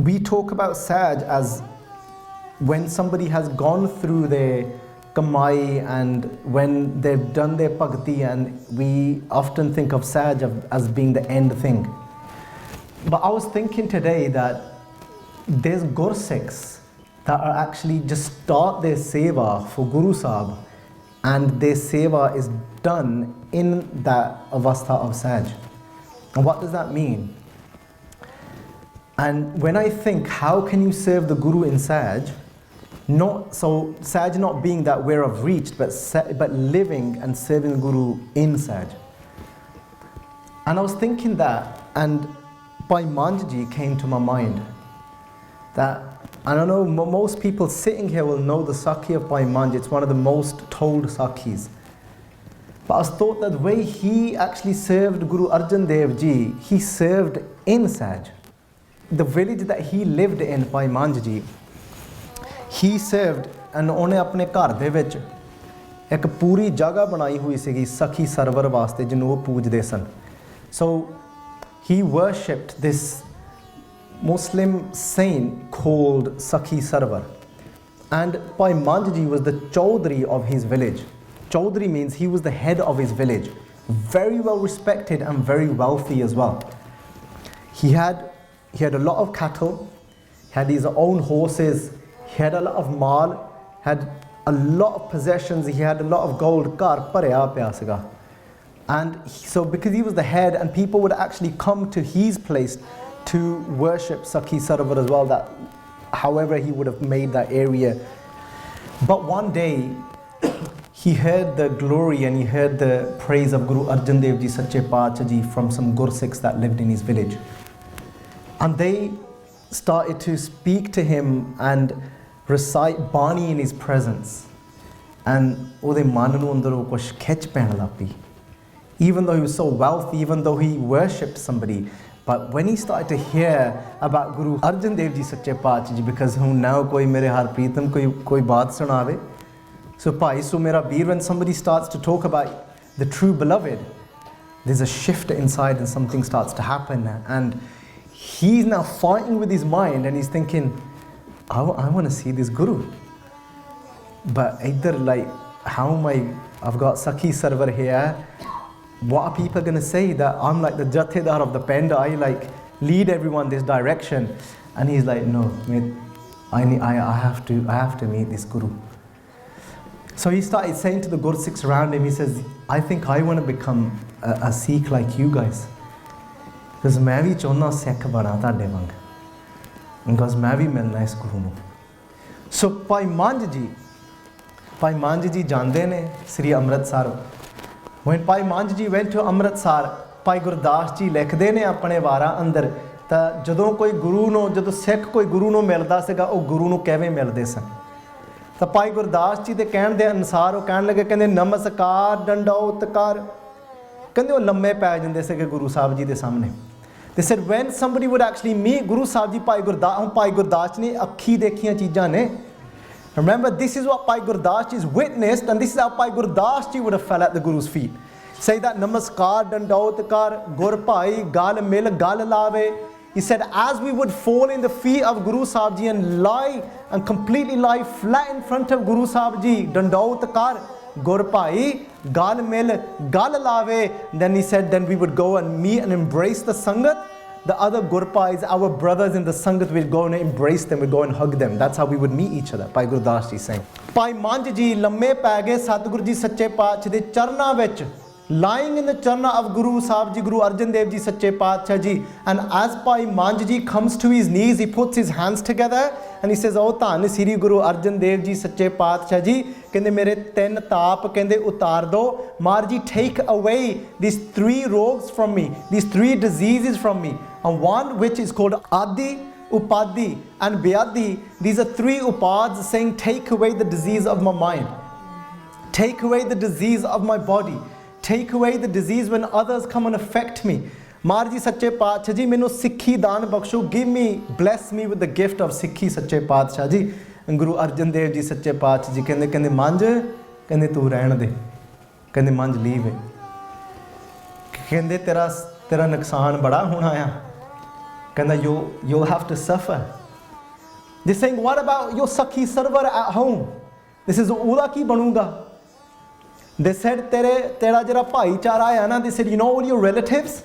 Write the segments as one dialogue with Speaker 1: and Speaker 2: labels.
Speaker 1: we talk about Saj as when somebody has gone through their kamai and when they've done their bhakti, and we often think of Saj as being the end thing. But I was thinking today that there's Gursikhs that are actually just start their seva for Guru Sahib, and their seva is done in that avastha of Saj. And what does that mean? And when I think, how can you serve the Guru in Saj? Not so Saj not being that where I've reached, but living and serving the Guru in Saj. And I was thinking that, and Bhai Manjh Ji came to my mind. That, I don't know, most people sitting here will know the Sakhi of Bhai Manjh. It's one of the most told Sakhis. But I was thought that the way he actually served Guru Arjan Dev Ji, he served in Saj. The village that he lived in, Bhai Manjh Ji, he served, and ਉਹਨੇ ਆਪਣੇ ਘਰ ਦੇ ਵਿੱਚ ਇੱਕ ਪੂਰੀ ਜਗ੍ਹਾ ਬਣਾਈ ਹੋਈ ਸੀਗੀ ਸਖੀ ਸਰਵਰ ਵਾਸਤੇ ਜਿਹਨੂੰ ਉਹ ਪੂਜਦੇ ਸਨ. So he worshipped this Muslim saint called Sakhi Sarwar. And Bhai Manjh Ji was the Chaudhary of his village. Chaudhary means he was the head of his village. Very well respected and very wealthy as well. He had a lot of cattle, had his own horses, he had a lot of mal, had a lot of possessions, he had a lot of gold. Ghar bharya paya siga. And so because he was the head, and people would actually come to his place to worship Sakhi Sarwar as well, that however he would have made that area. But one day he heard the glory and he heard the praise of Guru Arjan Dev Ji Sache Paatshah Ji from some Gursikhs that lived in his village. And they started to speak to him and recite Bani in his presence. And ਉਹਦੇ ਮਨ ਨੂੰ ਅੰਦਰੋਂ ਕੁਝ ਖਿੱਚ ਪੈਣ ਲੱਗ ਪਈ. Even though he was so wealthy, even though he worshipped somebody, but when he started to hear about Guru Arjan Dev Ji Sache Paatshah Ji, because who now koi mere har pritam koi baat sunave. So bhai, so mera beer, when somebody starts to talk about the true beloved, there's a shift inside and something starts to happen. And he's now fighting with his mind and he's thinking, I want to see this Guru. But either like, how am I've got Sakhi Sarwar here. What are people going to say? That I'm like the Jathedar of the Penda, I like lead everyone this direction. And he's like, no, mate, I have to meet this Guru. So he started saying to the Gursikhs around him, he says, I think I want to become a Sikh like you guys. Because मैं भी चाहना Sikh बना ताड़े वांग. Because मैं भी मिलना इस Guru ਨੂੰ. So Bhai Manjh Ji ਜਾਂਦੇ ਨੇ Sri Amritsar. When Bhai Manjh Ji went to Amritsar, Bhai Gurdas Ji ਲਿਖਦੇ ਨੇ ਆਪਣੇ ਵਾਰਾਂ ਅੰਦਰ ਤਾਂ ਜਦੋਂ ਕੋਈ ਗੁਰੂ ਨੂੰ, ਜਦੋਂ ਸਿੱਖ ਕੋਈ ਗੁਰੂ ਨੂੰ ਮਿਲਦਾ ਸੀਗਾ, ਉਹ ਗੁਰੂ ਨੂੰ ਕਿਵੇਂ ਮਿਲਦੇ ਸਨ. ਤਾਂ Bhai Gurdas Ji ਦੇ ਕਹਿਣ ਦੇ ਅਨੁਸਾਰ ਉਹ ਕਹਿਣ ਲੱਗੇ, ਕਹਿੰਦੇ ਨਮਸਕਾਰ ਡੰਡੌਤ ਕਰ, ਕਹਿੰਦੇ ਉਹ ਲੰਮੇ ਪੈ ਜਾਂਦੇ ਸੀਗੇ ਗੁਰੂ ਸਾਹਿਬ ਜੀ ਦੇ ਸਾਹਮਣੇ. They said when somebody would actually meet Guru Sahib Ji, Bhai Gurdas ne ਅੱਖੀ ਦੇਖੀਆਂ ਚੀਜ਼ਾਂ ਨੇ. Remember, this is what Bhai Gurdas Ji's witnessed, and this is how Bhai Gurdas Ji would have fell at the Guru's feet. Say that namaskar dandaut kar gur bhai gal mil gal lave. He said, as we would fall in the feet of Guru Sahib Ji and lie and completely lie flat in front of Guru Sahib Ji, dandaut kar gur bhai gal mil gal lave. Then he said, then we would go and meet and embrace the sangat. The other Gurpais, our brothers in the Sangat, we'd go and embrace them, we'd go and hug them. That's how we would meet each other. Bhai Gurdas Ji saying. Bhai Manjh Ji lamme pੈ ਗਏ Satguru Ji Sache Paatshah ਦੇ ਚਰਨਾਂ ਵਿੱਚ, lying in the charna of Guru Sahib Ji, Guru Arjan Dev Ji Sache Paatshah Ji. And as Bhai Manjh Ji comes to his knees, he puts his hands together and he says, oh ਧੰਨ Sri Guru Arjan Dev Ji Sache Paatshah Ji, ਕਹਿੰਦੇ ਮੇਰੇ ਤਿੰਨ ਤਾਪ ਕਹਿੰਦੇ ਉਤਾਰ ਦੋ. Mar Ji, take away these 3 rogs from me, these 3 diseases from me. And one which is called Adi, Upadi and Vyadi. These are 3 upads saying take away the disease of my mind, take away the disease of my body, take away the disease when others come and affect me. Mar Ji Sache Paatshah Ji, mainu Sikhi daan baksho, give me, bless me with the gift of Sikhi Sache Paatshah Ji. And Guru Arjan Dev Ji Sache Paatshah Ji ਕਹਿੰਦੇ Manjh, ਕਹਿੰਦੇ ਤੂੰ ਰਹਿਣ ਦੇ, ਕਹਿੰਦੇ Manjh leave it. ਕਹਿੰਦੇ ਤੇਰਾ ਨੁਕਸਾਨ ਬੜਾ ਹੋਣਾ ਆ. Kanda, you'll have to suffer. They're saying, what about your Sakhi server at home? This is Ula ki banunga. They said, tera jara bhaichara hai na, they said, you know all your relatives?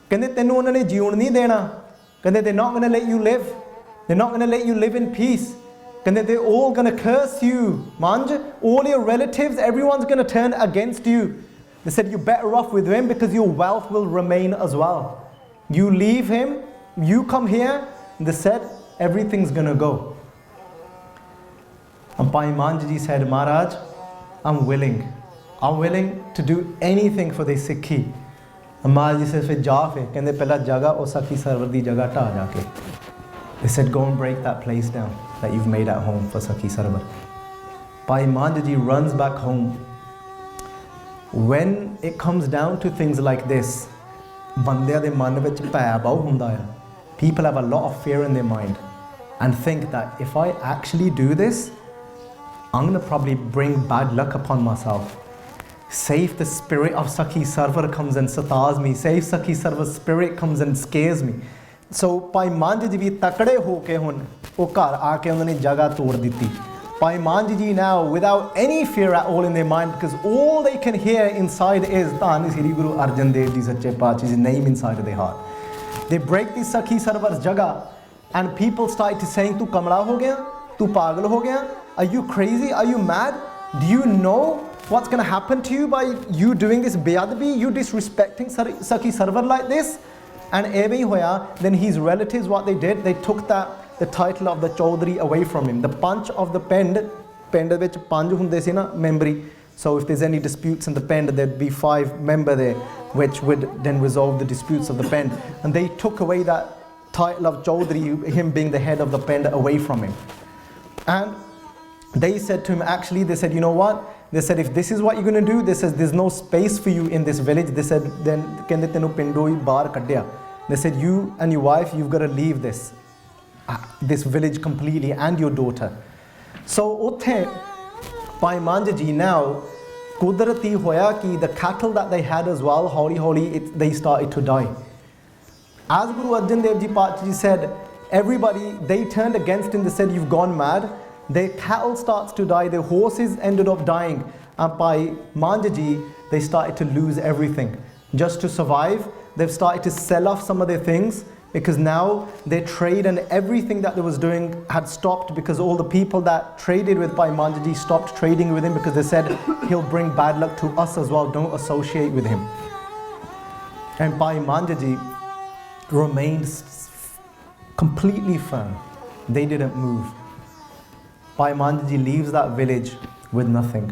Speaker 1: Kende tenu unhone jiun nahi dena. Kende they're not going to let you live. They're not going to let you live in peace. Kende they're all going to curse you. Manjh, all your relatives, everyone's going to turn against you. They said, you're better off with him because your wealth will remain as well. You leave him, you come here, they said, everything's going to go. And Bhai Manjh Ji said, Maharaj, I'm willing to do anything for the Sikhi. And Maharaj Ji says, "Fir ja fir." Kende pehla jaga o Sakhi server di jaga ta jaake. They said, go and break that place down that you've made at home for Sakhi server. Bhai Manjh Ji runs back home. When it comes down to things like this, bandiya de man vich bhai bahut hunda hai. People have a lot of fear in their mind and think that if I actually do this, I'm going to probably bring bad luck upon myself. Say if the spirit of Sakhi server comes and satas me, say if Sakhi server's spirit comes and scares me. So Bhai Manjh Ji bhi takde ho ke hun, wo ghar aake unhone ne jagah tod diti. Bhai Manjh Ji now, without any fear at all in their mind, because all they can hear inside is Dhan Sri Guru Arjan Dev Ji Sache Paatshah's name inside of their heart. They break the Sakhi server's jagah and people started to saying, Tu kamla ho gaya? Tu pagal ho gaya? Are you crazy? Are you mad? Do you know what's going to happen to you by you doing this beadbi, you disrespecting Sakhi server like this? And evi hoya, then his relatives, what they did, they took the title of the Chaudhary away from him. The punch of the pend vich panj hunde si na, membri. So if there's any disputes in the pend, there'd be 5 members there, which would then resolve the disputes of the pend. And they took away that title of Chaudhary, him being the head of the pend, away from him. And they said to him, actually, they said, you know what? They said, if this is what you're going to do, they said, there's no space for you in this village. They said, then kende tenu pindoi bar kadya. They said, you and your wife, you've got to leave this village completely, and your daughter. So utthe Bhai Manjh Ji now, kudrati hoya ki the cattle that they had as well, holi they started to die. As Guru Arjan Dev Ji Paatshah Ji said, everybody, they turned against him, they said, you've gone mad. Their cattle starts to die, their horses ended up dying. And Bhai Manjh Ji, they started to lose everything. Just to survive, they've started to sell off some of their things, because now their trade and everything that they was doing had stopped, because all the people that traded with Bhai Manjh Ji stopped trading with him, because they said, he'll bring bad luck to us as well, don't associate with him. And Bhai Manjh Ji remained completely firm. They didn't move. Bhai Manjh Ji leaves that village with nothing.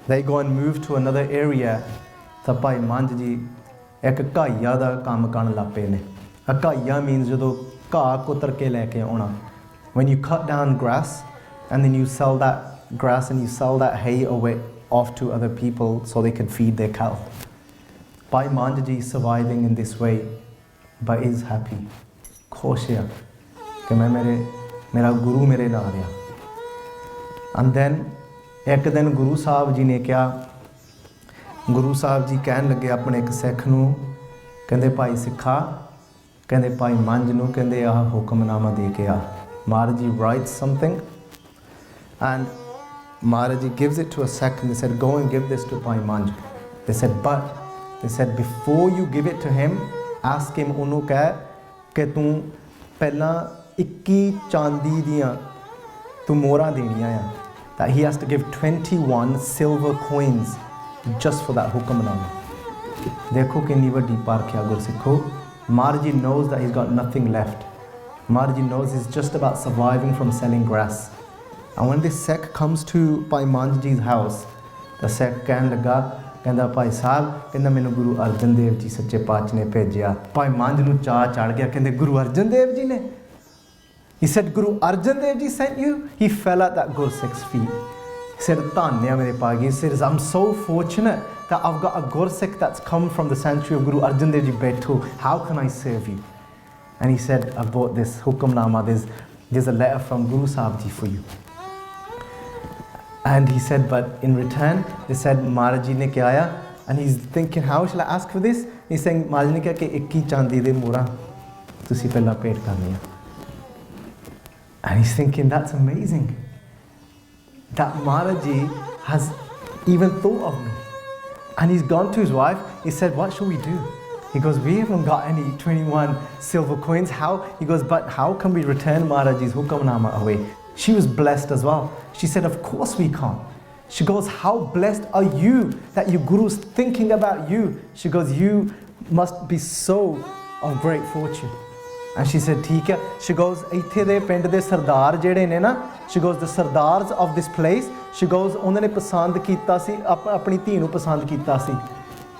Speaker 1: They go and move to another area. So Bhai Manjh Ji ek ghaiya da kam karan lag pe ne. A ghaiya means jado gha kutar ke leke auna. When you cut down grass and then you sell that grass and you sell that hay away off to other people so they can feed their cattle. Bhai Manjh Ji is surviving in this way, but is happy. Khosh hai कि मैं मेरा गुरु मेरे नाल है. And then एक दिन गुरु साहब जी ने क्या, गुरु साहब जी कहन लगे अपने एक सिख नूं, कहंदे भाई सिखा, कहंदे भाई मंझ नूं, कहंदे आह हुक्मनामा दे के आ. Maharaj Ji writes something and Maharaj Ji gives it to a sect and they said, go and give this to Bhai Manjh. They said, before you give it to him, ask him, ਉਹਨੂੰ ਕਹਿ ਕਿ ਤੂੰ ਪਹਿਲਾਂ 21 ਚਾਂਦੀ ਦੀਆਂ ਤੂੰ ਮੋਹਰਾਂ ਦੇਣੀਆਂ ਆ. That he has to give 21 silver coins just for that hukamnama. देखो कितनी वड्डी पारख है गुरसिखो. Maharaj Ji knows that he's got nothing left. Maharaj Ji knows he's just about surviving from selling grass. And when this Sikh comes to Bhai Manjh Ji's house, the Sikh कहन लगा, कहंदा भाई साहब, कहंदा मैनू गुरु अर्जन देव जी सच्चे पातशाह ने भेजिया. भाई मंझ नूं चाह चढ़ गया, कहंदे गुरु अर्जन देव जी ने. He said, Guru Arjan Dev Ji sent you? He fell at that Gursikh's feet. He said, Dhanya mere pagi. He says, I'm so fortunate that I've got a Gursikh that's come from the sanctuary of Guru Arjan Dev Ji Betu. How can I serve you? And he said, I bought this hukamnama. There's a letter from Guru Sahib Ji for you. And he said, but in return, they said, Maharaj Ji ne kya aaya? And he's thinking, how shall I ask for this? He's saying, Maharaj ne kya ki 21 chandi de mora. तुसी पहला पेट करनी है. And he's thinking, that's amazing. That Maharaj Ji has even thought of me. And he's gone to his wife, he said, what shall we do? He goes, we haven't got any 21 silver coins. How? He goes, but how can we return Maharaj Ji's hukamnama away? She was blessed as well. She said, of course we can't. She goes, how blessed are you that your Guru's thinking about you? She goes, you must be so of great fortune. And she said, theek hai. She goes, ithe de pind de sardar jehde ne na, she goes, the sardars of this place, she goes, ਉਹਨਾਂ ਨੇ ਪਸੰਦ ਕੀਤਾ ਸੀ, ਆਪਣੀ ਧੀ ਨੂੰ ਪਸੰਦ ਕੀਤਾ ਸੀ.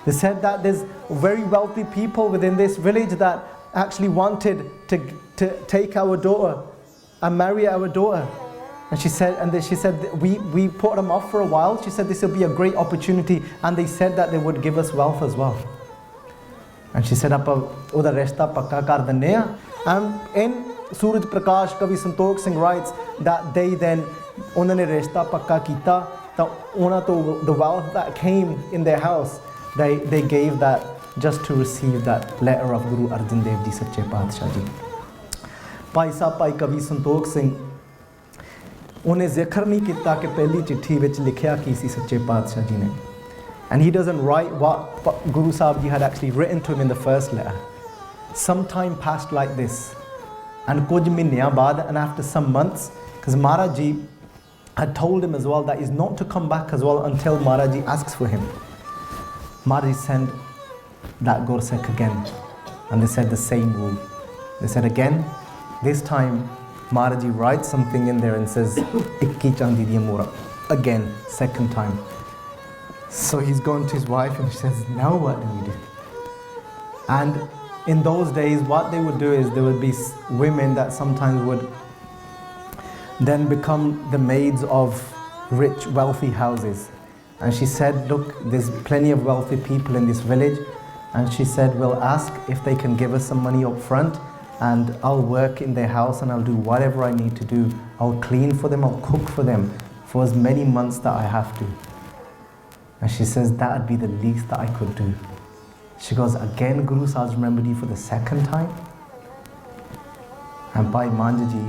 Speaker 1: They said that there's very wealthy people within this village that actually wanted to take our daughter and marry our daughter. And she said, we put them off for a while. She said, this will be a great opportunity. And they said that they would give us wealth as well. And she said, ਆਪਾਂ ਉਹਦਾ ਰਿਸ਼ਤਾ ਪੱਕਾ ਕਰ ਦਿੰਨੇ ਆ. And in Suraj Prakash, Kavi Santokh Singh writes that they then, ਉਹਨਾਂ ਨੇ ਰਿਸ਼ਤਾ ਪੱਕਾ ਕੀਤਾ, ਤਾਂ ਉਹਨਾਂ ਤੋਂ the wealth that came in their house, they gave that just to receive that letter of Guru Arjan Dev Ji Sache Paatshah Ji. Bhai Sahib ਭਾਈ ਕਵੀ ਸੰਤੋਖ ਸਿੰਘ, ਉਹਨੇ ਜ਼ਿਕਰ ਨਹੀਂ ਕੀਤਾ ਕਿ ਪਹਿਲੀ ਚਿੱਠੀ ਵਿੱਚ ਲਿਖਿਆ ਕੀ ਸੀ ਸੱਚੇ ਪਾਤਸ਼ਾਹ ਜੀ ਨੇ. And he doesn't write what Guru Sahib Ji had actually written to him in the first letter. Some time passed like this. And kuch mahiniyan baad, and after some months, because Maharaj Ji had told him as well that he's not to come back as well until Maharaj Ji asks for him. Maharaj Ji sent that Gursikh again. And they said the same rule. They said again, this time Maharaj Ji writes something in there and says, Ikki chandi diya mora. Again, second time. So he's gone to his wife and she says, now what do we do? And in those days, what they would do is there would be women that sometimes would then become the maids of rich, wealthy houses. And she said, look, there's plenty of wealthy people in this village. And she said, we'll ask if they can give us some money up front, and I'll work in their house and I'll do whatever I need to do. I'll clean for them, I'll cook for them for as many months that I have to. And she says, that would be the least that I could do. She goes, again, Guru Sahib remembered you for the second time. And Bhai Manjh Ji,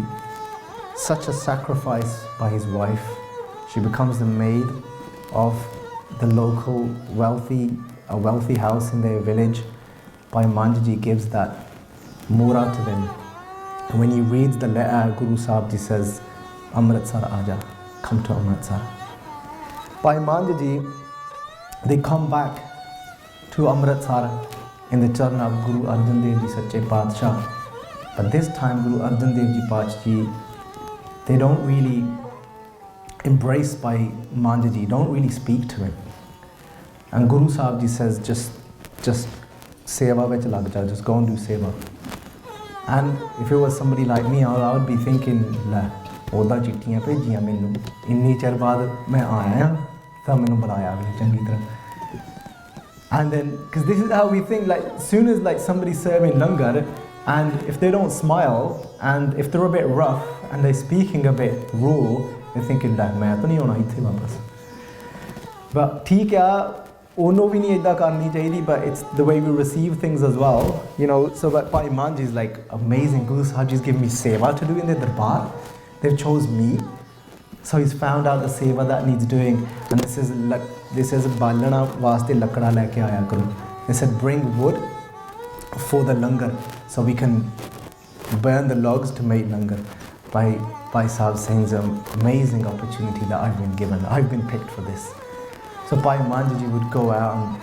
Speaker 1: such a sacrifice by his wife. She becomes the maid of the local a wealthy house in their village. Bhai Manjh Ji gives that mora to them. And when he reads the letter, Guru Sahib Ji says, Amritsar Aja, come to Amritsar. Bhai Manjh Ji, they come back to Amritsar in the charan of Guru Arjan Dev Ji Sache Paatshah. But this time Guru Arjan Dev Ji Paatshah Ji, they don't really embrace Bhai Manjh Ji, don't really speak to him. And Guru Sahib Ji says, just seva vich lag ja, just go and do seva. And if it was somebody like me, I would be thinking, la, oda chittiyan bhejiyan mainu, inni chir baad main aaya ਤਾਂ ਮੈਨੂੰ ਬੁਲਾਇਆ ਵੀ ਚੰਗੀ ਤਰ੍ਹਾਂ. And then, because this is how we think, like, as soon as like somebody's serving langar, and if they don't smile, and if they're a bit rough, and they're speaking a bit raw, they're thinking, like, ਮੈਂ ਤਾਂ ਨਹੀਂ ਆਉਣਾ ਇੱਥੇ ਵਾਪਸ. But ਠੀਕ ਆ, ਉਹਨੂੰ ਵੀ ਨਹੀਂ ਇੱਦਾਂ ਕਰਨੀ ਚਾਹੀਦੀ, but it's the way we receive things as well, you know. So but Bhai Manjh is like amazing. Guru Sahib Ji's given me seva to do in their darbar. They've chose me. So he's found out the seva that needs doing, and this is balana vaste lakda leke aaya karo. They said, bring wood for the langar so we can burn the logs to make langar. Bhai Sahib saying, it's an amazing opportunity that I've been given. I've been picked for this. So Bhai Manjh Ji would go out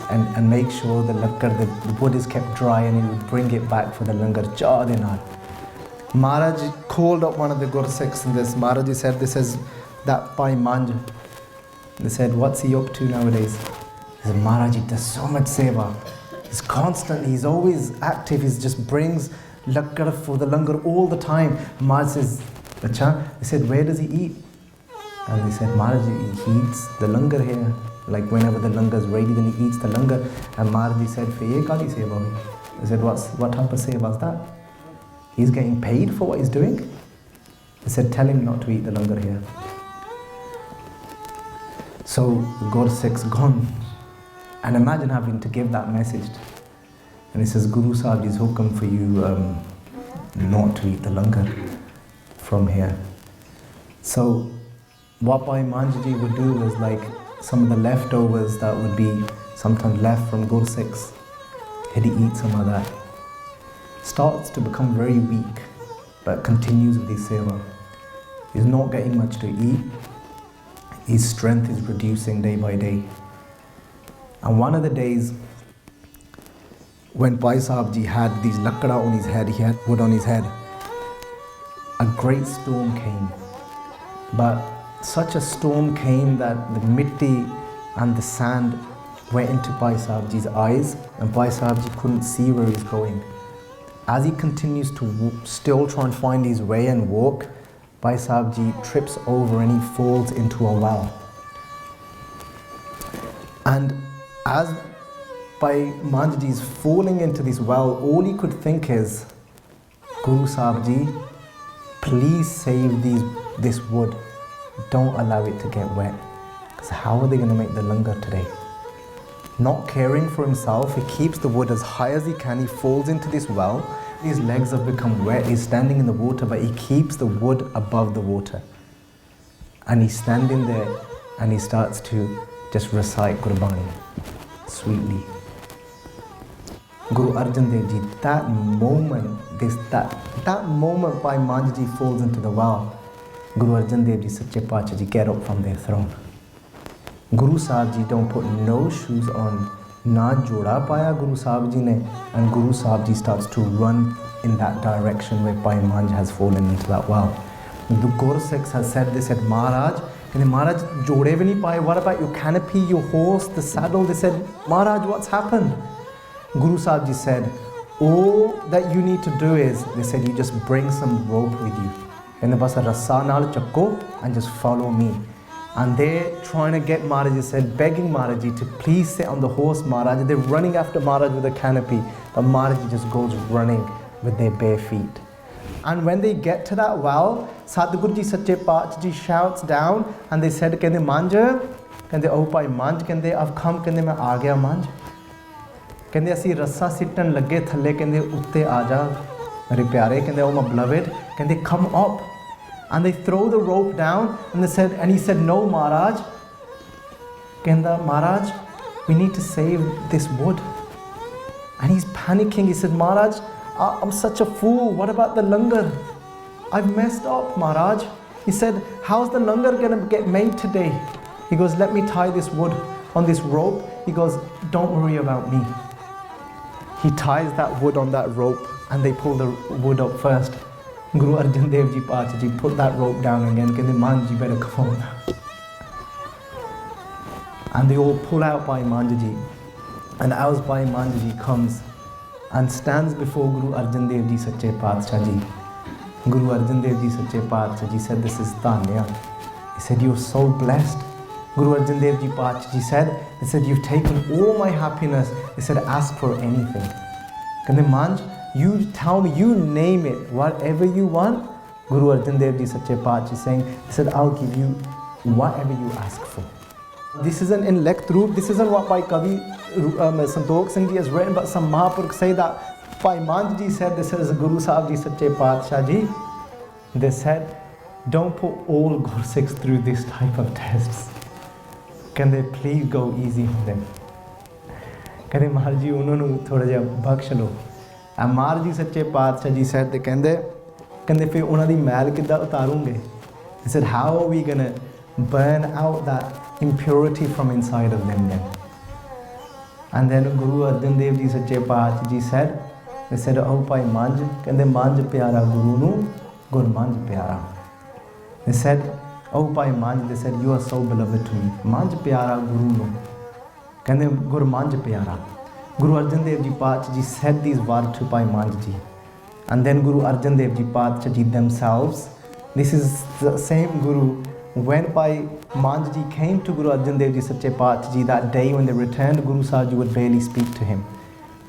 Speaker 1: and make sure the wood is kept dry, and he would bring it back for the langar cha de naal. Maharaj called up one of the Gursikhs in this. Maharaj said, this is that Bhai Manjh. They said, what's he up to nowadays? He said, Maharaj does so much seva. He's constant, he's always active, he just brings lakkar for the langar all the time. Maharaj says, Acha? They said, where does he eat? And they said, Maharaj, he eats the langar here. Like whenever the langar is ready, then he eats the langar. And Maharaj said, Fe ye kali seva hai? They said, what type of seva is that? He's getting paid for what he's doing. They said, tell him not to eat the langar here. So Gursikh's gone. And imagine having to give that message. and he says, Guru Sahib Ji's hukam for you not to eat the langar from here. So what Bhai Manjh Ji would do is like some of the leftovers that would be sometimes left from Gursikhs, he'd eat some of that. Starts to become very weak, but continues with his seva. He's not getting much to eat. His strength is reducing day by day. And one of the days, when Bhai Sahib Ji had these lakda on his head, he had wood on his head, a great storm came. But such a storm came that the mitti and the sand went into Bhai Sahib Ji's eyes, and Bhai Sahib Ji couldn't see where he's going. As he continues to still try and find his way and walk, Bhai Sahib Ji trips over and he falls into a well. And as Bhai Manjh Ji is falling into this well, all he could think is, Guru Sahib Ji, please save this wood. Don't allow it to get wet. Because how are they going to make the langar today? Not caring for himself, he keeps the wood as high as he can. He falls into this well. His legs have become wet. He's standing in the water, but he keeps the wood above the water. And he's standing there and he starts to just recite Gurbani sweetly. Guru Arjan Dev Ji, that moment Bhai Manjh Ji falls into the well, Guru Arjan Dev Ji, Sache Pacha Ji get up from their throne. Guru Sahib Ji don't put no shoes on, na joda paya Guru Sahib Ji ne, and Guru Sahib Ji starts to run in that direction where Bhai Manjh has fallen into that well. The Gursikhs has said, they said, Maharaj, Maharaj, jode bhi nahi paaye, what about your canopy, your horse, the saddle? They said, Maharaj, what's happened? Guru Sahib Ji said, all that you need to do is, they said, you just bring some rope with you. And the basa rassa naal chakko and just follow me. And they're trying to get Maharaj Ji, said, begging Maharaj Ji to please sit on the horse, Maharaj. They're running after Maharaj with a canopy, but Maharaj Ji just goes running with their bare feet. And when they get to that well, Sadhguru Ji Sache Pacha Ji shouts down and they said, Kende Manjh, Kende oh Bhai Manjh, Kende I've come, Kende main aa gaya Manjh. Kende asi rassa sittan lage thalle, Kende utte aaja, mere pyare, Kende oh my beloved, Kende come up. And they throw the rope down and he said, no Maharaj. Kenda, Maharaj, we need to save this wood. And he's panicking. He said, Maharaj, I'm such a fool. What about the langar? I've messed up, Maharaj. He said, how's the langar going to get made today? He goes, let me tie this wood on this rope. He goes, don't worry about me. He ties that wood on that rope and they pull the wood up first. Guru Arjan Dev Ji Pacha Ji put that rope down again. Kende Manjh Ji better come on. And they all pull out Bhai Manjh Ji. And as Bhai Manjh Ji comes and stands before Guru Arjan Dev Ji Sache Pacha Ji, Guru Arjan Dev Ji Sache Pacha Ji said, this is Tanya. He said, you're so blessed. Guru Arjan Dev Ji Pacha Ji said, he said, you've taken all my happiness. He said, ask for anything. Kende Manjh, you tell me, you name it, whatever you want. Guru Arjan Dev Ji Sache Pacha is saying, he said, I'll give you whatever you ask for. This isn't in Lekt Roop, this isn't what Bhai Kavi Santokh Singh Ji has written, but some Mahapurukh say that Bhai Manjh Ji said, this is Guru Sahib Ji Sache Pacha Ji. They said, don't put all Gursikhs through this type of tests. Can they please go easy on them? Can they Maharaj Ji unhonu thoda jiha bakhsh lo? And Maharaj Ji Sache Pacha Ji said, they kende fir unna di mail kidda utarunge? He said, how are we going to burn out that impurity from inside of them then? And then Guru Arjan Dev Ji Sache Pacha Ji said, they said, oh Bhai Manjh, kende Manjh pyara Guru nu, Gur Manjh pyara. They said, oh Bhai Manjh, they said, you are so beloved to me. Manjh pyara Guru nu, kende Gur Manjh pyara. Guru Arjan Dev Ji Pacha Ji said these words to Bhai Manjh Ji. And then Guru Arjan Dev Ji Pacha Ji themselves, this is the same Guru, when Bhai Manjh Ji came to Guru Arjan Dev Ji Sache Pacha Ji that day when they returned, Guru Sahib Ji would barely speak to him.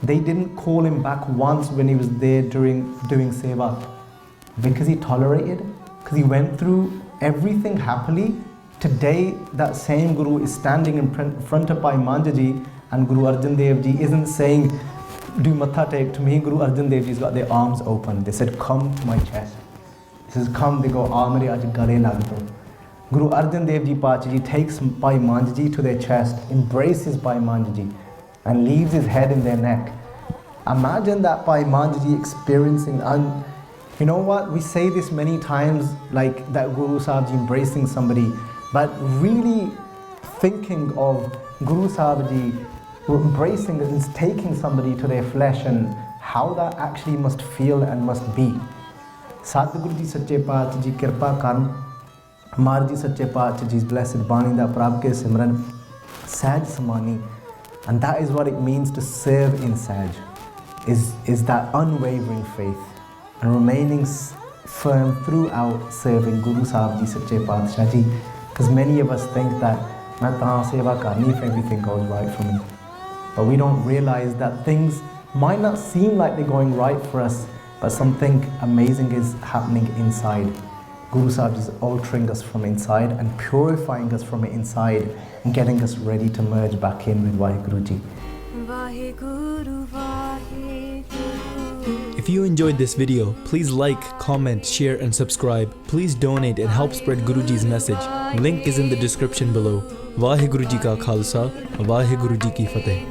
Speaker 1: They didn't call him back once when he was there doing seva. Because he tolerated, because he went through everything happily. Today, that same Guru is standing in front of Bhai Manjh Ji, and Guru Arjan Dev Ji isn't saying, do matha take to me, Guru Arjan Dev Ji's got their arms open. They said, come to my chest. He says, come, they go, Aamre aaj gale lag do. Guru Arjan Dev Ji Pacha Ji takes Bhai Manjh Ji to their chest, embraces Bhai Manjh Ji and leaves his head in their neck. Imagine that Bhai Manjh Ji experiencing, and you know what, we say this many times, like that Guru Sahib Ji embracing somebody, but really thinking of Guru Sahib Ji embracing and taking somebody to their flesh and how that actually must feel and must be. Sadhguru Ji Sache Paatshah Ji Kirpa Karan, Mar Ji Sache Paatshah Ji's blessed Bani da Prabh ke Simran, Sahaj Samani, and that is what it means to serve in Sahaj, is that unwavering faith and remaining firm throughout serving Guru Sahib Ji Sache Paatshah Ji, because many of us think that main taan seva karni if everything goes right for me. But we don't realize that things might not seem like they're going right for us, but something amazing is happening inside. Guru Sahib is altering us from inside and purifying us from inside and getting us ready to merge back in with Vaheguru Ji.
Speaker 2: If you enjoyed this video, please like, comment, share and subscribe. Please donate and help spread Guruji's message. Link is in the description below. Vaheguru Ji ka Khalsa, Vaheguru Ji ki Fateh.